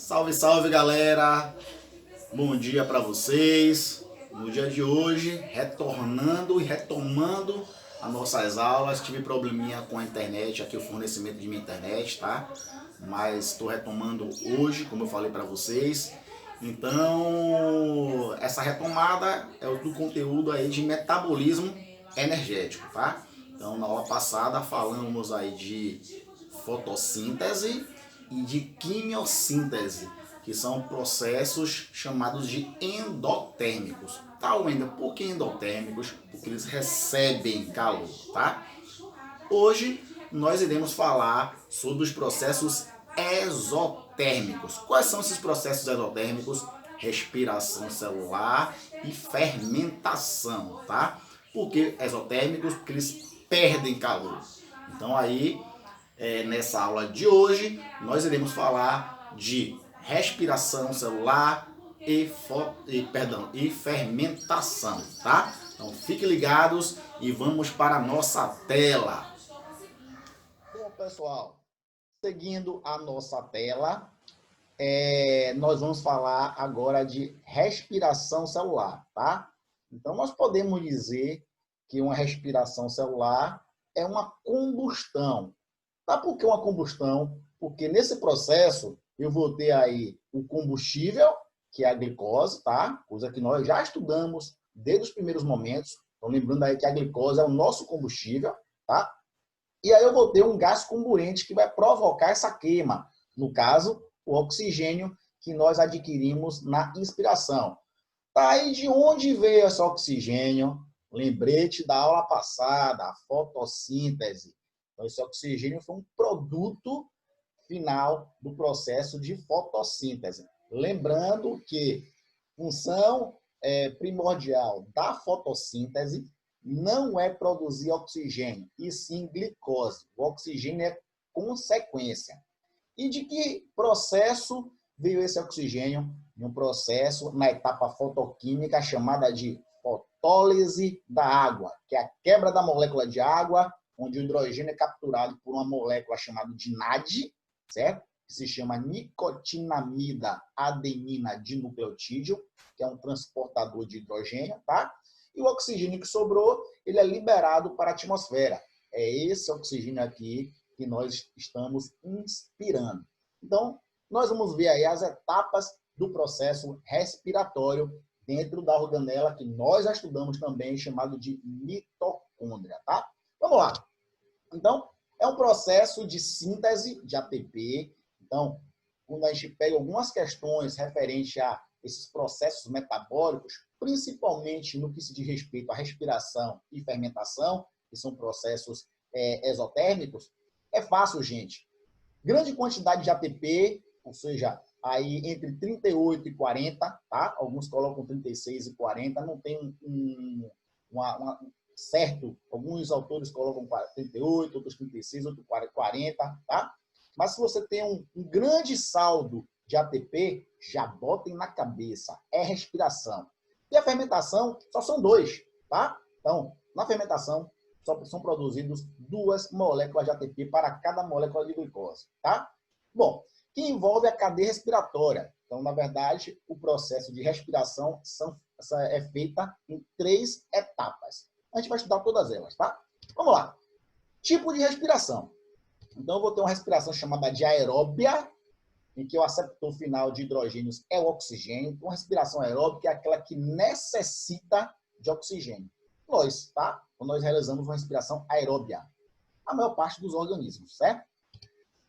Salve, salve galera! Bom dia para vocês. No dia de hoje, retornando e retomando as nossas aulas. Tive probleminha com a internet, aqui o fornecimento de minha internet, tá? Mas estou retomando hoje, como eu falei para vocês. Então, essa retomada é do conteúdo aí de metabolismo energético, tá? Então, na aula passada falamos aí de fotossíntese e de quimiossíntese, que são processos chamados de endotérmicos. Tá, Wender? Por que endotérmicos? Porque eles recebem calor, tá? Hoje nós iremos falar sobre os processos exotérmicos. Quais são esses processos exotérmicos? Respiração celular e fermentação, tá? Por que exotérmicos? Porque eles perdem calor. Então aí, nessa aula de hoje, nós iremos falar de respiração celular e fermentação, tá? Então fiquem ligados e vamos para a nossa tela. Bom, pessoal, seguindo a nossa tela, nós vamos falar agora de respiração celular, tá? Então, nós podemos dizer que uma respiração celular é uma combustão. Tá? Por que uma combustão? Porque nesse processo eu vou ter aí o combustível, que é a glicose, tá? Coisa que nós já estudamos desde os primeiros momentos. Então, lembrando aí que a glicose é o nosso combustível, tá? E aí eu vou ter um gás comburente que vai provocar essa queima. No caso, o oxigênio que nós adquirimos na inspiração. Tá, aí de onde veio esse oxigênio? Lembrete da aula passada, a fotossíntese. Então, esse oxigênio foi um produto final do processo de fotossíntese. Lembrando que função primordial da fotossíntese não é produzir oxigênio, e sim glicose. O oxigênio é consequência. E de que processo veio esse oxigênio? Em um processo na etapa fotoquímica chamada de fotólise da água, que é a quebra da molécula de água, onde o hidrogênio é capturado por uma molécula chamada de NAD, certo? Que se chama nicotinamida adenina dinucleotídeo, que é um transportador de hidrogênio, tá? E o oxigênio que sobrou, ele é liberado para a atmosfera. É esse oxigênio aqui que nós estamos inspirando. Então, nós vamos ver aí as etapas do processo respiratório dentro da organela que nós já estudamos também, chamado de mitocôndria, tá? Vamos lá. Então, é um processo de síntese de ATP. Então, quando a gente pega algumas questões referentes a esses processos metabólicos, principalmente no que se diz respeito à respiração e fermentação, que são processos exotérmicos, é fácil, gente. Grande quantidade de ATP, ou seja, aí entre 38 e 40, tá? Alguns colocam 36 e 40, não tem certo. Alguns autores colocam 38, outros 36, outros 40, tá? Mas se você tem um grande saldo de ATP, já botem na cabeça, é respiração. E a fermentação só são dois, tá? Então, na fermentação, só são produzidos 2 moléculas de ATP para cada molécula de glicose, tá? Bom, que envolve a cadeia respiratória. Então, na verdade, o processo de respiração é feita em 3 etapas. A gente vai estudar todas elas, tá? Vamos lá. Tipo de respiração. Então, eu vou ter uma respiração chamada de aeróbia, em que o aceptor final de hidrogênios é o oxigênio. Uma respiração aeróbica é aquela que necessita de oxigênio. Nós, tá? Então, nós realizamos uma respiração aeróbia. A maior parte dos organismos, certo?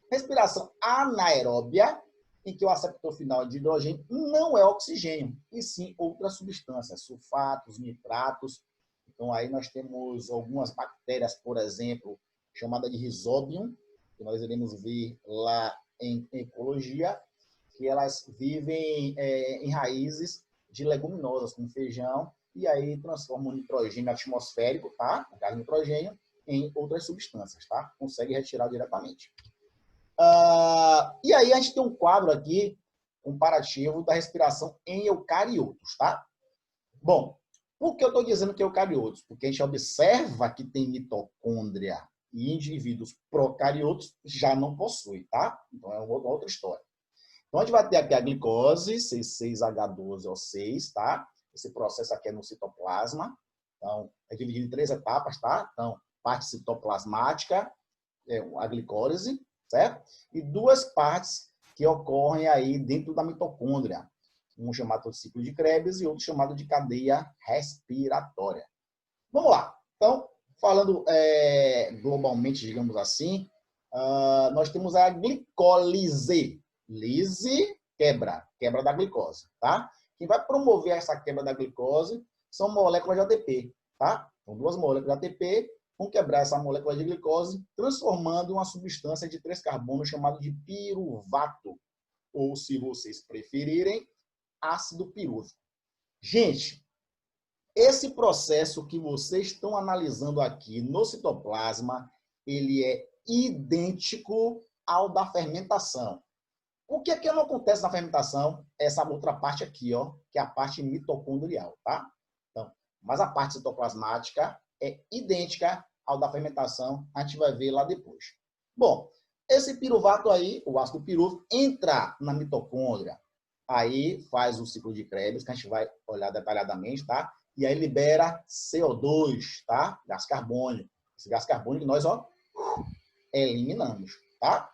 Respiração anaeróbia, em que o aceptor final de hidrogênio não é oxigênio, e sim outras substâncias, sulfatos, nitratos. Então, aí nós temos algumas bactérias, por exemplo, chamada de Rhizobium, que nós iremos ver lá em ecologia, que elas vivem em raízes de leguminosas, como feijão, e aí transformam o nitrogênio atmosférico, tá? O gás nitrogênio, em outras substâncias, tá? Consegue retirar diretamente. E aí a gente tem um quadro aqui, comparativo da respiração em eucariotos, tá? Bom, por que eu estou dizendo que é eucariotos? Porque a gente observa que tem mitocôndria e indivíduos procariotos já não possuem, tá? Então é uma outra história. Então, a gente vai ter aqui a glicose, C6H12O6, tá? Esse processo aqui é no citoplasma. Então, é dividido em 3 etapas, tá? Então, parte citoplasmática, a glicólise, certo? E 2 partes que ocorrem aí dentro da mitocôndria. Um chamado de ciclo de Krebs e outro chamado de cadeia respiratória. Vamos lá. Então, falando globalmente, digamos assim, nós temos a glicólise. Lise, quebra da glicose, tá? Quem vai promover essa quebra da glicose são moléculas de ATP, tá? São 2 moléculas de ATP vão quebrar essa molécula de glicose, transformando em uma substância de 3 carbonos chamada de piruvato, ou, se vocês preferirem, ácido pirúvico. Gente, esse processo que vocês estão analisando aqui no citoplasma, ele é idêntico ao da fermentação. O que é que não acontece na fermentação? Essa outra parte aqui, ó, que é a parte mitocondrial, tá? Então, mas a parte citoplasmática é idêntica ao da fermentação, a gente vai ver lá depois. Bom, esse piruvato aí, o ácido pirúvico, entra na mitocôndria, aí faz o ciclo de Krebs, que a gente vai olhar detalhadamente, tá? E aí libera CO2, tá? Gás carbônico. Esse gás carbônico nós, ó, eliminamos, tá?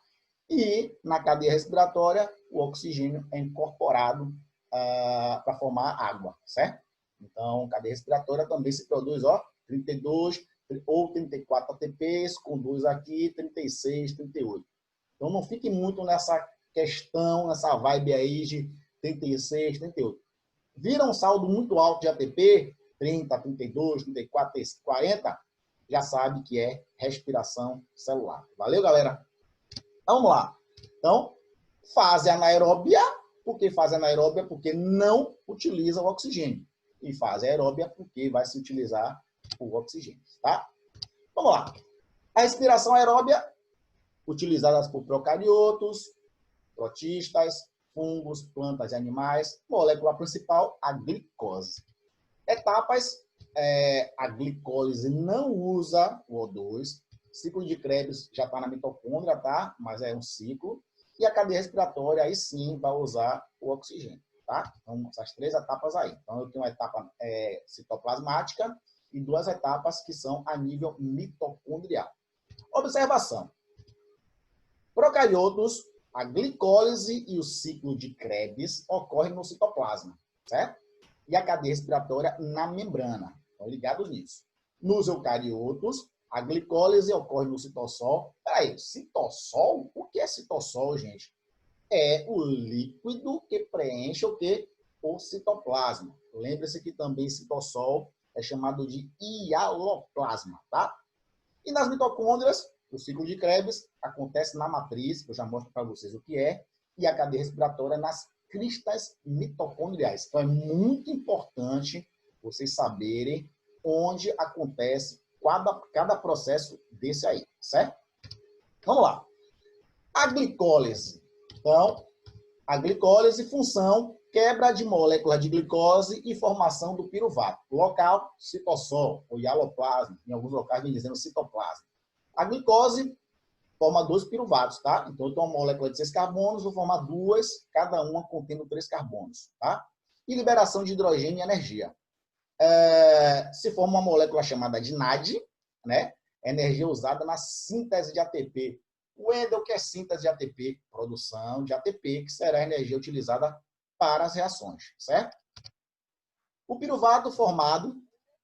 E na cadeia respiratória, o oxigênio é incorporado para formar água, certo? Então, cadeia respiratória também se produz, ó, 32 ou 34 ATPs, com 2 aqui, 36, 38. Então, não fique muito nessa questão, nessa vibe aí de 36, 38. Vira um saldo muito alto de ATP, 30, 32, 34, 40, já sabe que é respiração celular. Valeu, galera? Vamos lá. Então, fase anaeróbia. Por que fase anaeróbia? Porque não utiliza o oxigênio. E fase aeróbia porque vai se utilizar o oxigênio, tá? Vamos lá. A respiração aeróbia, utilizada por procariotos, protistas, fungos, plantas e animais. Molécula principal, a glicose. Etapas, a glicólise não usa o O2. Ciclo de Krebs já está na mitocôndria, tá? Mas é um ciclo. E a cadeia respiratória, aí sim, vai usar o oxigênio, tá? Então, essas 3 etapas aí. Então, eu tenho uma etapa citoplasmática e 2 etapas que são a nível mitocondrial. Observação. Procariotos, a glicólise e o ciclo de Krebs ocorrem no citoplasma, certo? E a cadeia respiratória na membrana. Estão ligados nisso. Nos eucariotos, a glicólise ocorre no citossol. Peraí, citossol? O que é citossol, gente? É o líquido que preenche o quê? O citoplasma. Lembre-se que também citossol é chamado de hialoplasma, tá? E nas mitocôndrias, o ciclo de Krebs acontece na matriz, que eu já mostro para vocês o que é, e a cadeia respiratória nas cristas mitocondriais. Então, é muito importante vocês saberem onde acontece cada processo desse aí, certo? Vamos lá. A glicólise. Então, a glicólise, função, quebra de moléculas de glicose e formação do piruvato. Local, citossol, ou hialoplasma. Em alguns locais vem dizendo citoplasma. A glicose forma 2 piruvatos, tá? Então, eu tenho uma molécula de 6 carbonos, vou formar 2, cada uma contendo 3 carbonos, tá? E liberação de hidrogênio e energia. Se forma uma molécula chamada de NAD, né? Energia usada na síntese de ATP. Wendel, que é síntese de ATP? Produção de ATP, que será a energia utilizada para as reações, certo? O piruvato formado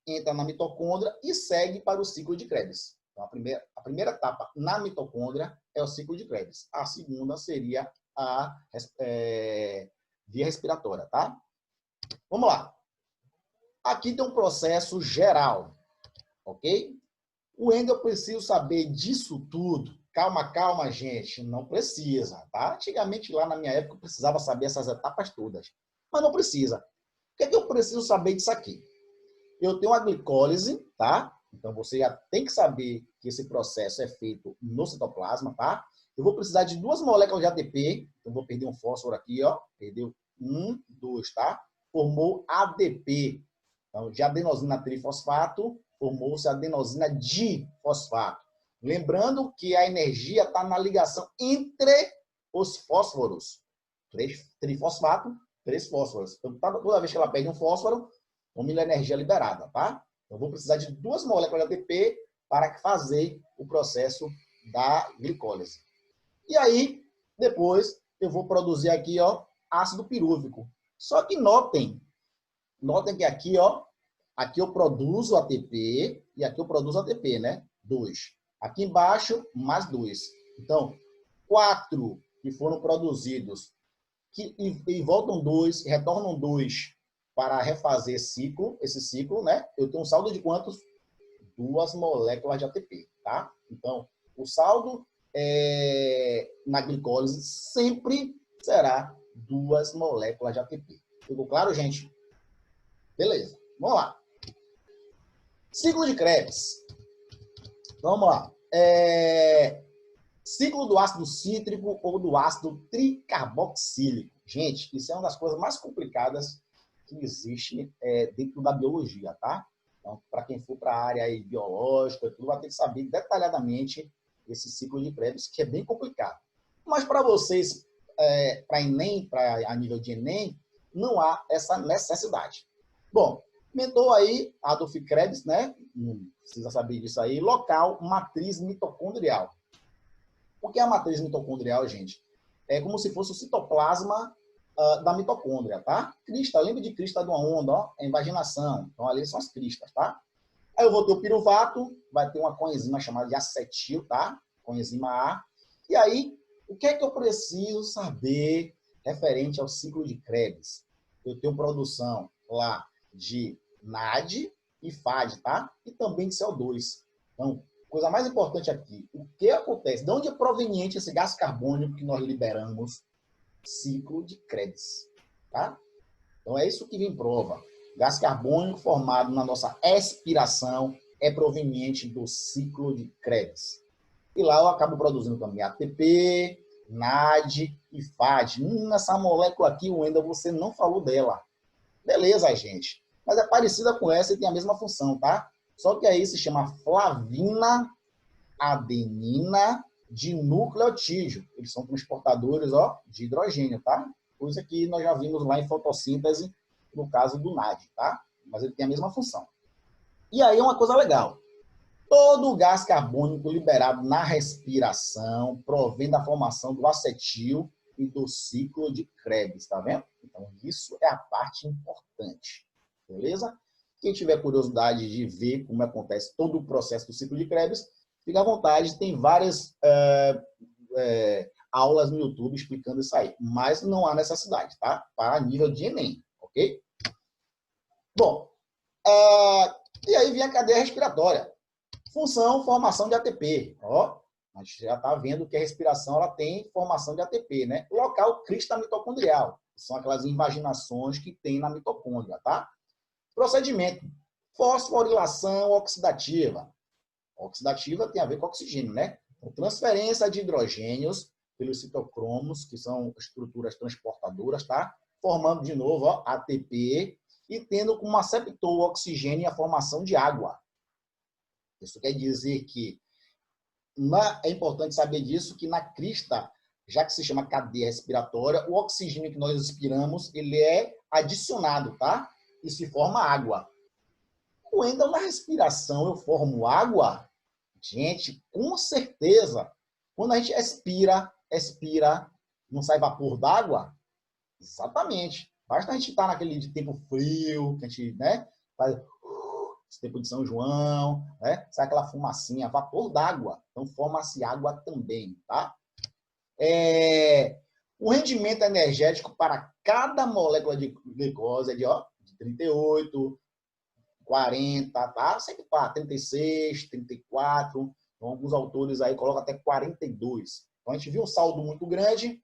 entra na mitocôndria e segue para o ciclo de Krebs. Então, a primeira etapa na mitocôndria é o ciclo de Krebs. A segunda seria a via respiratória, tá? Vamos lá. Aqui tem um processo geral, ok? O Wendel, eu preciso saber disso tudo. Calma, calma, gente. Não precisa, tá? Antigamente, lá na minha época, eu precisava saber essas etapas todas. Mas não precisa. O que é que eu preciso saber disso aqui? Eu tenho a glicólise, tá? Então, você já tem que saber que esse processo é feito no citoplasma, tá? Eu vou precisar de 2 moléculas de ATP. Então, vou perder um fósforo aqui, ó. Perdeu 1, 2, tá? Formou ADP. Então, de adenosina trifosfato, formou-se adenosina difosfato. Lembrando que a energia está na ligação entre os fósforos. trifosfato, 3 fósforos. Então, toda vez que ela perde um fósforo, tome a energia liberada, tá? Eu vou precisar de 2 moléculas de ATP para fazer o processo da glicólise. E aí, depois, eu vou produzir aqui, ó, ácido pirúvico. Só que notem que aqui, ó, aqui eu produzo ATP e aqui eu produzo ATP, né? 2. Aqui embaixo, mais 2. Então, 4 que foram produzidos e voltam 2, retornam 2 para refazer esse ciclo, né? Eu tenho um saldo de quantos? 2 moléculas de ATP, tá? Então, o saldo na glicólise sempre será 2 moléculas de ATP. Ficou claro, gente? Beleza, vamos lá. Ciclo de Krebs. Vamos lá. Ciclo do ácido cítrico ou do ácido tricarboxílico. Gente, isso é uma das coisas mais complicadas que existe dentro da biologia, tá? Então, para quem for para a área aí biológica, tudo vai ter que saber detalhadamente esse ciclo de Krebs, que é bem complicado. Mas para vocês, para Enem, a nível de Enem, não há essa necessidade. Bom, mentor aí, Adolf Krebs, né? Não precisa saber disso aí. Local, matriz mitocondrial. O que é a matriz mitocondrial, gente? É como se fosse o citoplasma da mitocôndria, tá? Crista, lembra de crista de uma onda, ó? É invaginação. Então, ali são as cristas, tá? Aí eu vou ter o piruvato, vai ter uma coenzima chamada de acetil, tá? Coenzima A. E aí, o que é que eu preciso saber referente ao ciclo de Krebs? Eu tenho produção lá de NAD e FAD, tá? E também de CO2. Então, coisa mais importante aqui, o que acontece? De onde é proveniente esse gás carbônico que nós liberamos? Ciclo de Krebs, tá? Então, é isso que vem em prova. Gás carbônico formado na nossa expiração é proveniente do ciclo de Krebs. E lá eu acabo produzindo também ATP, NAD e FAD. Essa molécula aqui, Wendel, você não falou dela. Beleza, gente. Mas é parecida com essa e tem a mesma função, tá? Só que aí se chama flavina adenina dinukleotídeo. Eles são transportadores, ó, de hidrogênio, tá? Coisa que nós já vimos lá em fotossíntese, no caso do NAD, tá? Mas ele tem a mesma função. E aí uma coisa legal. Todo o gás carbônico liberado na respiração provém da formação do acetil e do ciclo de Krebs, tá vendo? Então, isso é a parte importante, beleza? Quem tiver curiosidade de ver como acontece todo o processo do ciclo de Krebs, fica à vontade, tem várias aulas no YouTube explicando isso aí, mas não há necessidade, tá? Para nível de Enem, ok? Bom, e aí vem a cadeia respiratória. Função, formação de ATP. Ó, a gente já está vendo que a respiração ela tem formação de ATP, né? Local crista mitocondrial, que são aquelas invaginações que tem na mitocôndria, tá? Procedimento. Fosforilação oxidativa. Oxidativa tem a ver com oxigênio, né? Então, transferência de hidrogênios pelos citocromos, que são estruturas transportadoras, tá? Formando de novo, ó, ATP e tendo como aceptor o oxigênio e a formação de água. Isso quer dizer que é importante saber disso, que na crista, já que se chama cadeia respiratória, o oxigênio que nós respiramos, ele é adicionado, tá? E se forma água. Quando na respiração eu formo água, gente, com certeza, quando a gente expira, não sai vapor d'água? Exatamente. Basta a gente estar naquele tempo frio, que a gente, né, faz esse tempo de São João, né? Sai aquela fumacinha, vapor d'água. Então, forma-se água também, tá? O rendimento energético para cada molécula de glicose é de 38, 40, tá? Sempre tá, 36, 34. Então, alguns autores aí colocam até 42. Então, a gente viu um saldo muito grande,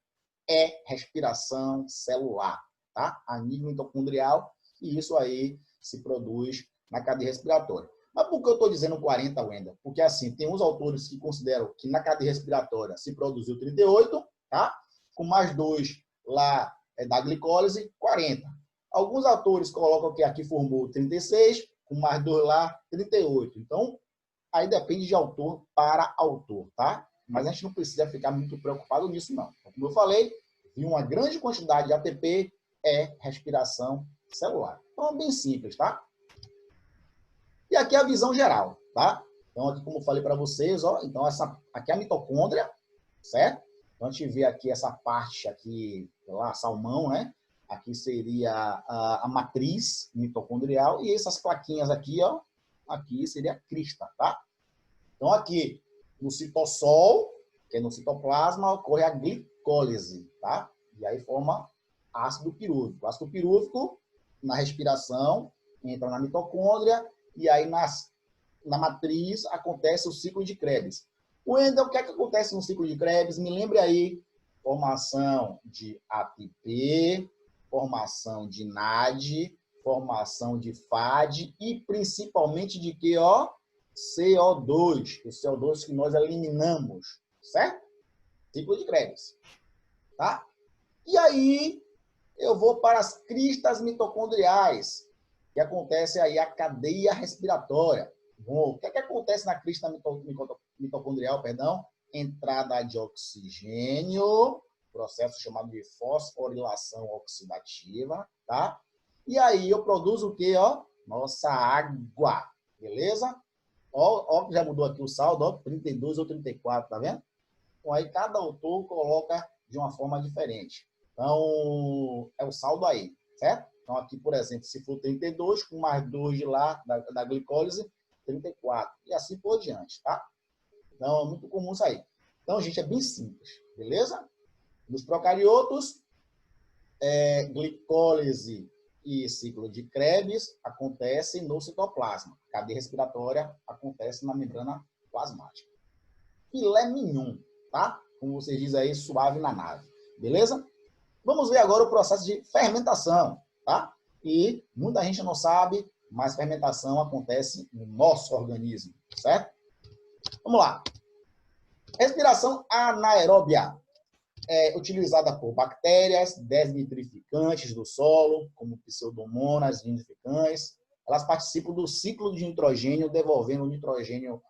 é respiração celular, tá? A nível mitocondrial, e isso aí se produz na cadeia respiratória. Mas por que eu estou dizendo 40, Wendel? Porque assim, tem uns autores que consideram que na cadeia respiratória se produziu 38, tá? Com mais 2 lá da glicólise, 40. Alguns autores colocam que aqui formou 36, com mais 2 lá, 38. Então, aí depende de autor para autor, tá? Mas a gente não precisa ficar muito preocupado nisso, não. Então, como eu falei, viu uma grande quantidade de ATP, é respiração celular. Então, é bem simples, tá? E aqui é a visão geral, tá? Então, aqui, como eu falei para vocês, ó, então aqui é a mitocôndria, certo? Então, a gente vê aqui essa parte aqui, lá, salmão, né? Aqui seria a matriz mitocondrial e essas plaquinhas aqui, ó, aqui seria a crista, tá? Então, aqui no citossol, que é no citoplasma, ocorre a glicólise, tá? E aí forma ácido pirúvico. O ácido pirúvico, na respiração, entra na mitocôndria e aí na matriz acontece o ciclo de Krebs. Wendel, o que é que acontece no ciclo de Krebs? Me lembre aí, formação de ATP, formação de NAD, formação de FAD e principalmente de que, ó? CO2, o CO2 que nós eliminamos, certo? Ciclo de Krebs, tá? E aí eu vou para as cristas mitocondriais, que acontece aí a cadeia respiratória. Bom, o que é que acontece na crista mitocondrial, perdão? Entrada de oxigênio, processo chamado de fosforilação oxidativa, tá? E aí eu produzo o quê, ó? Nossa água, beleza? Ó, já mudou aqui o saldo, ó, 32 ou 34, tá vendo? Então, aí cada autor coloca de uma forma diferente. Então, é o saldo aí, certo? Então, aqui, por exemplo, se for 32, com mais 2 de lá, da glicólise, 34. E assim por diante, tá? Então, é muito comum isso aí. Então, gente, é bem simples, beleza? Nos procariotos, glicólise e ciclo de Krebs acontecem no citoplasma. Cadeia respiratória acontece na membrana plasmática. Filé mignon, tá? Como vocês dizem aí, suave na nave. Beleza? Vamos ver agora o processo de fermentação, tá? E muita gente não sabe, mas fermentação acontece no nosso organismo, certo? Vamos lá. Respiração anaeróbia é utilizada por bactérias desnitrificantes do solo, como pseudomonas nidificans. Elas participam do ciclo de nitrogênio, devolvendo o nitrogênio,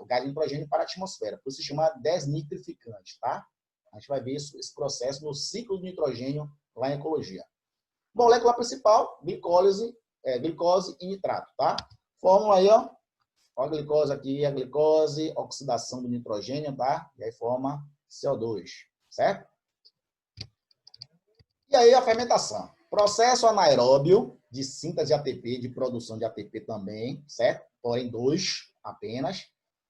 o gás de nitrogênio para a atmosfera. Por isso se chama desnitrificante, tá? A gente vai ver esse processo no ciclo de nitrogênio lá em ecologia. Molécula principal, glicose e nitrato, tá? Fórmula aí, ó. Ó a glicose aqui, a glicose, oxidação do nitrogênio, tá? E aí forma CO2, certo? E aí a fermentação. Processo anaeróbio de síntese de ATP, de produção de ATP também, certo? Porém, 2 apenas,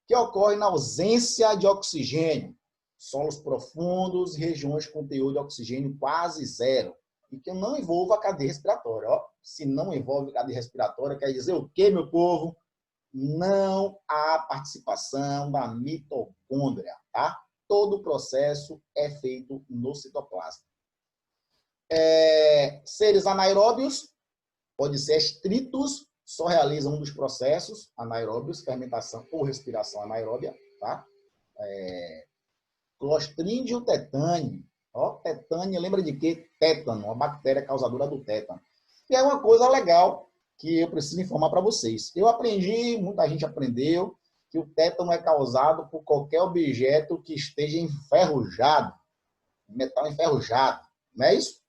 que ocorre na ausência de oxigênio, solos profundos e regiões com teor de oxigênio quase zero, e que não envolva a cadeia respiratória. Ó, se não envolve a cadeia respiratória, quer dizer o quê, meu povo? Não há participação da mitocôndria, tá? Todo o processo é feito no citoplasma. Seres anaeróbios, pode ser estritos, só realizam um dos processos anaeróbios, fermentação ou respiração anaeróbia, tá? Clostridium tetani. Ó, tetânia, lembra de quê? Tétano, uma bactéria causadora do tétano. E é uma coisa legal que eu preciso informar para vocês. Eu aprendi, muita gente aprendeu, que o tétano é causado por qualquer objeto que esteja enferrujado, metal enferrujado. Não é isso?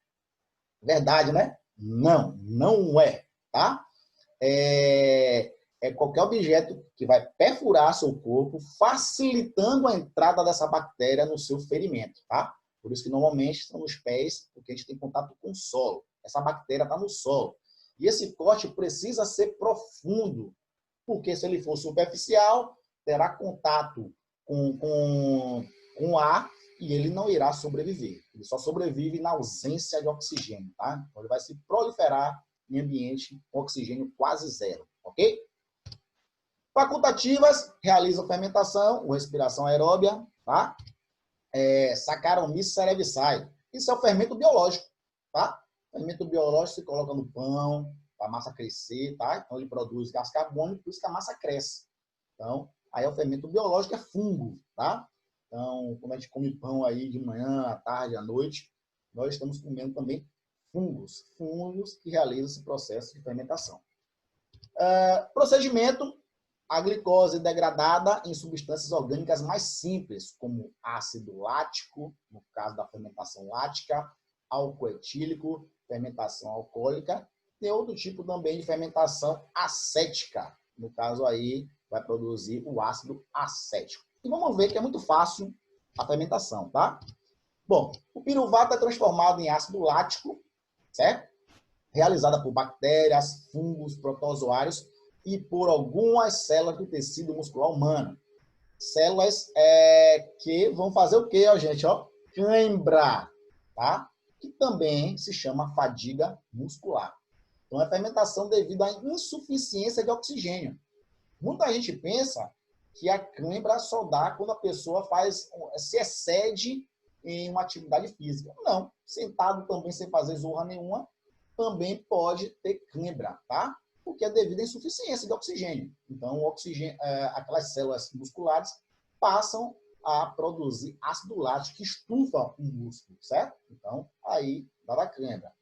Verdade, né? Não, não é, tá? É qualquer objeto que vai perfurar seu corpo, facilitando a entrada dessa bactéria no seu ferimento, tá? Por isso que normalmente são nos pés, porque a gente tem contato com o solo. Essa bactéria está no solo. E esse corte precisa ser profundo, porque se ele for superficial, terá contato com ar e ele não irá sobreviver. Ele só sobrevive na ausência de oxigênio, tá? Então, ele vai se proliferar em ambiente com oxigênio quase zero, ok? Facultativas, realizam fermentação ou respiração aeróbia, tá? Saccharomyces cerevisiae. Isso é o fermento biológico, tá? O fermento biológico se coloca no pão, para a massa crescer, tá? Então, ele produz gás carbônico, por isso que a massa cresce. Então, aí é o fermento biológico, é fungo, tá? Então, quando a gente come pão aí de manhã, à tarde, à noite, nós estamos comendo também fungos que realizam esse processo de fermentação. Procedimento A glicose degradada em substâncias orgânicas mais simples, como ácido lático, no caso da fermentação lática, álcool etílico, fermentação alcoólica. Tem outro tipo também de fermentação acética. No caso aí, vai produzir o ácido acético. E vamos ver que é muito fácil a fermentação, tá? Bom, o piruvato é transformado em ácido lático, certo? Realizada por bactérias, fungos, protozoários e por algumas células do tecido muscular humano. Células que vão fazer o quê, ó, gente? Ó, cãibra, tá? Que também se chama fadiga muscular. Então, é fermentação devido à insuficiência de oxigênio. Muita gente pensa que a cãibra só dá quando a pessoa se excede em uma atividade física. Não, sentado também sem fazer zorra nenhuma, também pode ter cãibra, tá? Porque é devido à insuficiência de oxigênio. Então, o oxigênio, aquelas células musculares passam a produzir ácido lático que estufa o músculo, certo? Então, aí dá a cãibra.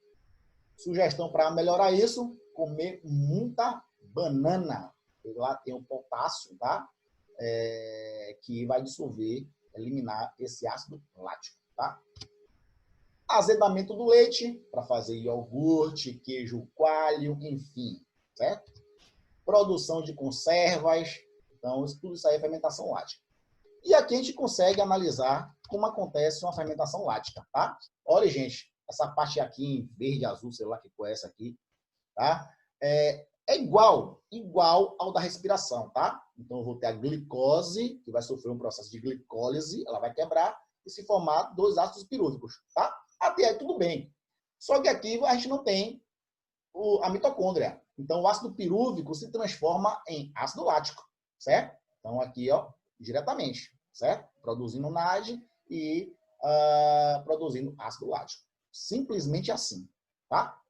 Sugestão para melhorar isso, comer muita banana. Lá tem o potássio, tá? Que vai dissolver, eliminar esse ácido lático, tá? Azedamento do leite, para fazer iogurte, queijo coalho, enfim, certo? Produção de conservas, então tudo isso aí é fermentação lática. E aqui a gente consegue analisar como acontece uma fermentação lática, tá? Olha, gente, essa parte aqui em verde, azul, sei lá que cor é essa aqui, tá? É igual ao da respiração, tá? Então eu vou ter a glicose, que vai sofrer um processo de glicólise, ela vai quebrar e se formar dois ácidos pirúvicos, tá? Até aí tudo bem. Só que aqui a gente não tem a mitocôndria. Então o ácido pirúvico se transforma em ácido lático, certo? Então aqui, ó, diretamente, certo? Produzindo NAD e produzindo ácido lático. Simplesmente assim, tá?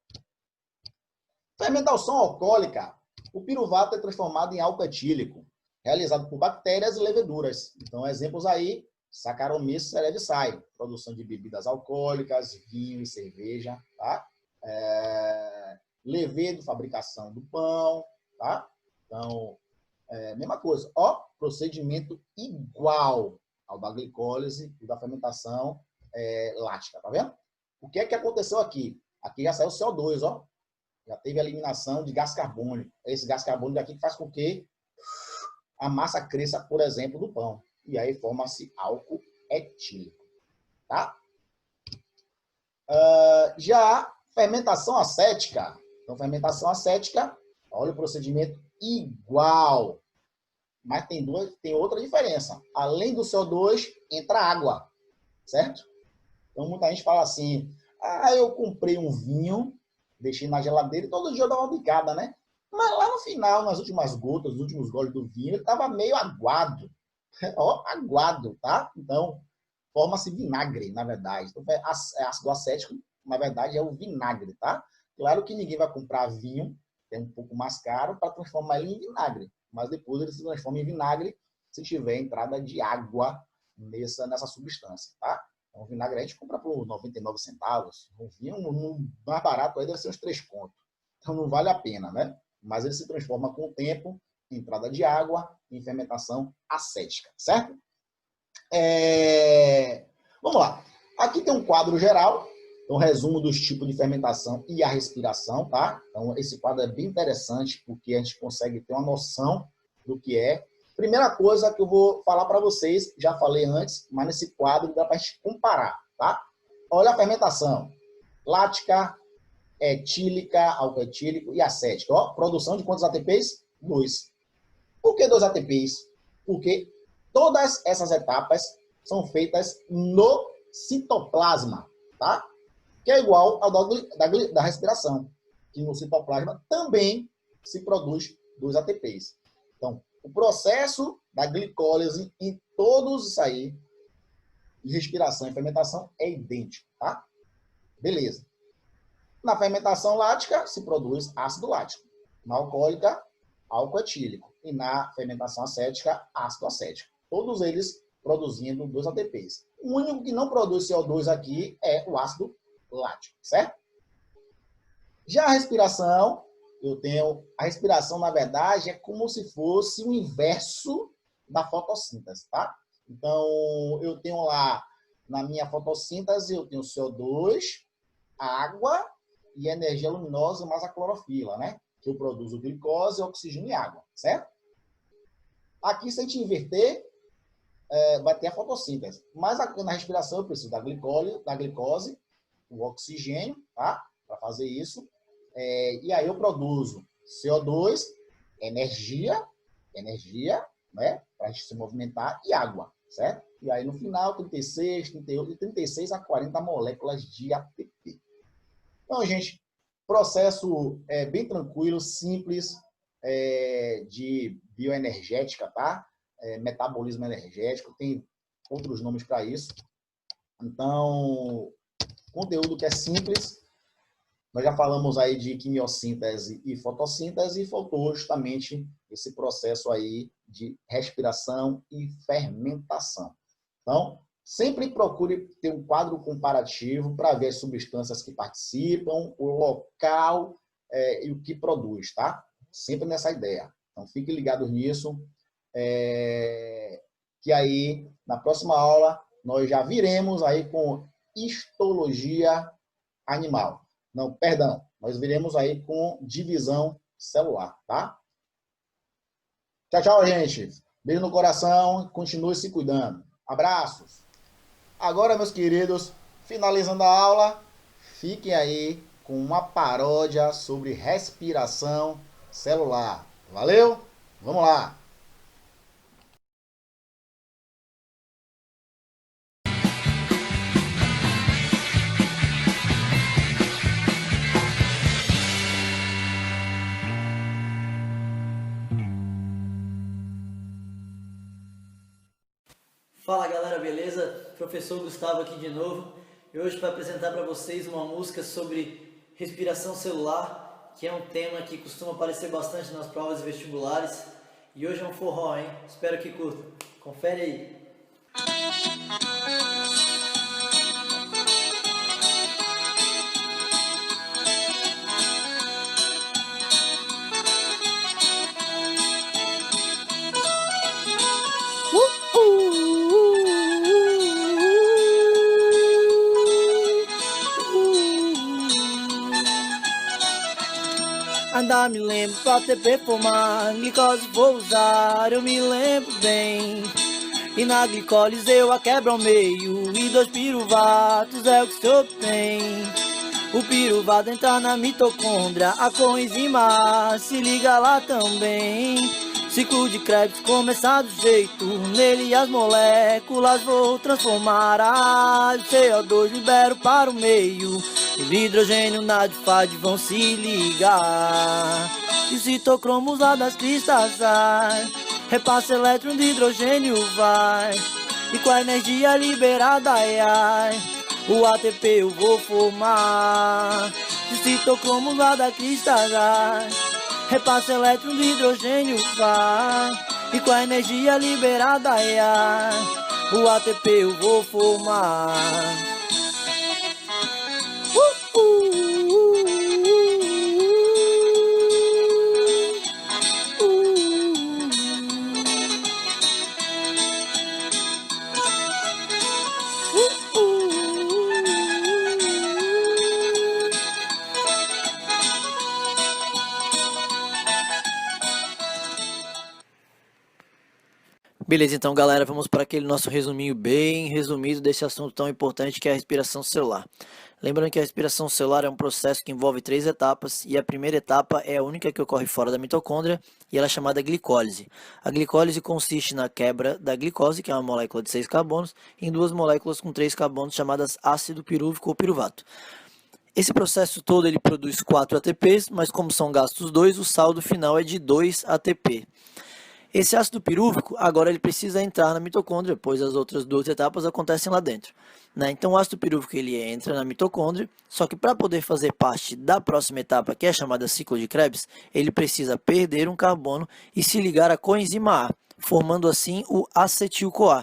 Fermentação alcoólica. O piruvato é transformado em álcool etílico, realizado por bactérias e leveduras. Então, exemplos aí, Saccharomyces cerevisiae, produção de bebidas alcoólicas, vinho e cerveja, tá? Levedo, fabricação do pão, tá? Então, mesma coisa. Ó, procedimento igual ao da glicólise e da fermentação lática, tá vendo? O que é que aconteceu aqui? Aqui já saiu CO2, ó. Já teve a eliminação de gás carbônico. Esse gás carbônico aqui que faz com que a massa cresça, por exemplo, do pão. E aí forma-se álcool etílico. Tá? Já fermentação acética. Então, fermentação acética, olha o procedimento igual. Mas tem outra diferença. Além do CO2, entra água. Certo? Então, muita gente fala assim, eu comprei um vinho, deixei na geladeira e todo dia eu dava uma bicada, né? Mas lá no final, nas últimas gotas, nos últimos goles do vinho, ele estava meio aguado. Ó, aguado, tá? Então, forma-se vinagre, na verdade. Então, ácido acético, na verdade, é o vinagre, tá? Claro que ninguém vai comprar vinho, que é um pouco mais caro, para transformar ele em vinagre. Mas depois ele se transforma em vinagre se tiver entrada de água nessa substância, tá? Então, o vinagre a gente compra por 99 centavos. Um vinho mais barato aí deve ser uns 3 contos. Então, não vale a pena, né? Mas ele se transforma com o tempo em entrada de água em fermentação acética, certo? Vamos lá. Aqui tem um quadro geral, um resumo dos tipos de fermentação e a respiração, tá? Então, esse quadro é bem interessante porque a gente consegue ter uma noção do que é. Primeira coisa que eu vou falar para vocês, já falei antes, mas nesse quadro dá para a gente comparar, tá? Olha a fermentação. Lática, etílica, álcool etílico e acética. Ó, produção de quantos ATPs? 2. Por que 2 ATPs? Porque todas essas etapas são feitas no citoplasma, tá? Que é igual ao da respiração, que no citoplasma também se produz 2 ATPs. Então, o processo da glicólise em todos isso aí, de respiração e fermentação, é idêntico, tá? Beleza. Na fermentação lática, se produz ácido lático. Na alcoólica, álcool etílico. E na fermentação acética, ácido acético. Todos eles produzindo 2 ATPs. O único que não produz CO2 aqui é o ácido lático, certo? Já a respiração, eu tenho a respiração, na verdade, é como se fosse o inverso da fotossíntese, tá? Então, eu tenho lá, na minha fotossíntese, eu tenho CO2, água e energia luminosa mais a clorofila, né? Que eu produzo glicose, oxigênio e água, certo? Aqui, se a gente inverter, vai ter a fotossíntese. Mas aqui na respiração eu preciso da glicose, o oxigênio, tá? Para fazer isso. E aí eu produzo CO2, energia, né? Para a gente se movimentar, e água, certo? E aí no final, 36, 38, de 36 a 40 moléculas de ATP. Então, gente, processo bem tranquilo, simples, de bioenergética, tá? Metabolismo energético, tem outros nomes para isso. Então, conteúdo que é simples. Nós já falamos aí de quimiossíntese e fotossíntese, e faltou justamente esse processo aí de respiração e fermentação. Então, sempre procure ter um quadro comparativo para ver as substâncias que participam, o local e o que produz, tá? Sempre nessa ideia. Então, fiquem ligados nisso, que aí, na próxima aula, nós já viremos aí com histologia animal. Não, perdão, nós viremos aí com divisão celular, tá? Tchau, tchau, gente. Beijo no coração, continue se cuidando. Abraços. Agora, meus queridos, finalizando a aula, fiquem aí com uma paródia sobre respiração celular. Valeu? Vamos lá! Fala galera, beleza? Professor Gustavo aqui de novo, e hoje para apresentar para vocês uma música sobre respiração celular, que é um tema que costuma aparecer bastante nas provas vestibulares, e hoje é um forró, hein? Espero que curta. Confere aí. Ainda me lembro pra te perfumar, glicose vou usar, eu me lembro bem. E na glicólise eu a quebro ao meio, e 2 piruvatos é o que se obtém. O piruvato entra na mitocôndria, a coenzima se liga lá também. Ciclo de Krebs começar do jeito, nele as moléculas vou transformar. O CO2 libero para o meio, o hidrogênio na DFAD vão se ligar. E citocromos lá das cristais, repassa elétron de hidrogênio vai. E com a energia liberada, o ATP eu vou formar. E citocromos lá da cristais, repassa elétron de hidrogênio vai. E com a energia liberada, o ATP eu vou formar. Beleza, então galera, vamos para aquele nosso resuminho bem resumido desse assunto tão importante que é a respiração celular. Lembrando que a respiração celular é um processo que envolve 3 etapas, e a primeira etapa é a única que ocorre fora da mitocôndria, e ela é chamada glicólise. A glicólise consiste na quebra da glicose, que é uma molécula de 6 carbonos, em 2 moléculas com 3 carbonos chamadas ácido pirúvico ou piruvato. Esse processo todo ele produz 4 ATPs, mas como são gastos 2, o saldo final é de 2 ATP. Esse ácido pirúvico, agora ele precisa entrar na mitocôndria, pois as outras 2 etapas acontecem lá dentro. Então o ácido pirúvico ele entra na mitocôndria, só que para poder fazer parte da próxima etapa, que é chamada ciclo de Krebs, ele precisa perder um carbono e se ligar à coenzima A, formando assim o acetil-CoA.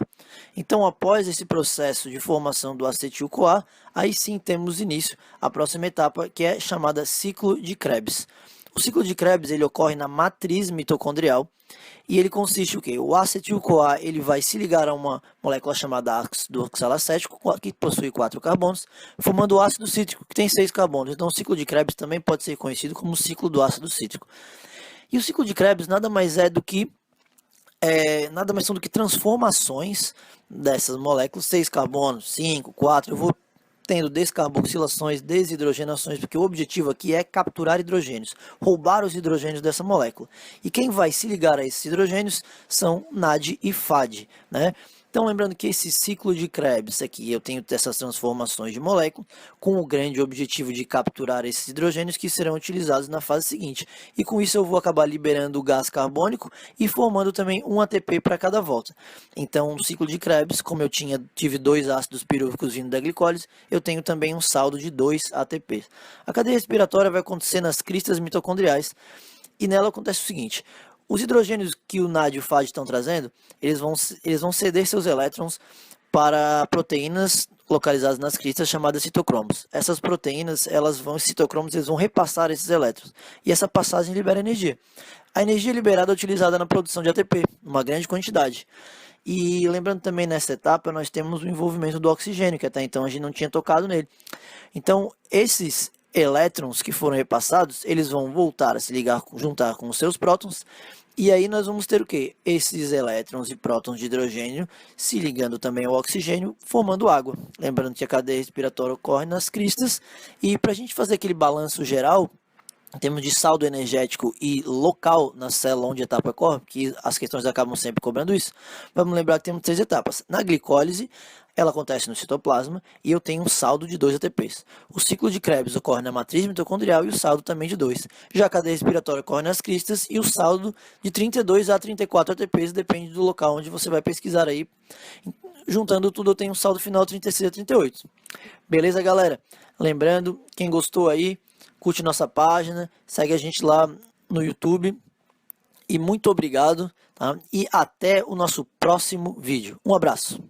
Então após esse processo de formação do acetil-CoA, aí sim temos início a próxima etapa, que é chamada ciclo de Krebs. O ciclo de Krebs ele ocorre na matriz mitocondrial e ele consiste o quê? O acetil-CoA ele vai se ligar a uma molécula chamada ácido oxalacético, que possui 4 carbonos, formando o ácido cítrico, que tem 6 carbonos. Então o ciclo de Krebs também pode ser conhecido como o ciclo do ácido cítrico. E o ciclo de Krebs nada mais são do que transformações dessas moléculas, 6 carbonos, 5, 4, eu vou tendo descarboxilações, desidrogenações, porque o objetivo aqui é capturar hidrogênios, roubar os hidrogênios dessa molécula. E quem vai se ligar a esses hidrogênios são NAD e FAD, né? Então, lembrando que esse ciclo de Krebs aqui, eu tenho essas transformações de molécula com o grande objetivo de capturar esses hidrogênios que serão utilizados na fase seguinte. E com isso eu vou acabar liberando o gás carbônico e formando também um ATP para cada volta. Então, no ciclo de Krebs, como eu tive 2 ácidos pirúvicos vindo da glicólise, eu tenho também um saldo de 2 ATPs. A cadeia respiratória vai acontecer nas cristas mitocondriais e nela acontece o seguinte: os hidrogênios que o NAD e o FAD estão trazendo, eles vão ceder seus elétrons para proteínas localizadas nas cristas chamadas citocromos. Essas proteínas, esses citocromos, eles vão repassar esses elétrons. E essa passagem libera energia. A energia liberada é utilizada na produção de ATP, uma grande quantidade. E lembrando também nessa etapa, nós temos o envolvimento do oxigênio, que até então a gente não tinha tocado nele. Então, esses elétrons que foram repassados, eles vão voltar a se juntar com os seus prótons, e aí nós vamos ter o quê? Esses elétrons e prótons de hidrogênio se ligando também ao oxigênio, formando água. Lembrando que a cadeia respiratória ocorre nas cristas, e para a gente fazer aquele balanço geral, em termos de saldo energético e local na célula onde a etapa ocorre, que as questões acabam sempre cobrando isso, vamos lembrar que temos 3 etapas. Na glicólise, ela acontece no citoplasma e eu tenho um saldo de 2 ATPs. O ciclo de Krebs ocorre na matriz mitocondrial e o saldo também de 2. Já a cadeia respiratória ocorre nas cristas e o saldo de 32 a 34 ATPs, depende do local onde você vai pesquisar aí. Juntando tudo, eu tenho um saldo final 36 a 38. Beleza, galera? Lembrando, quem gostou aí, curte nossa página, segue a gente lá no YouTube. E muito obrigado, tá? E até o nosso próximo vídeo. Um abraço.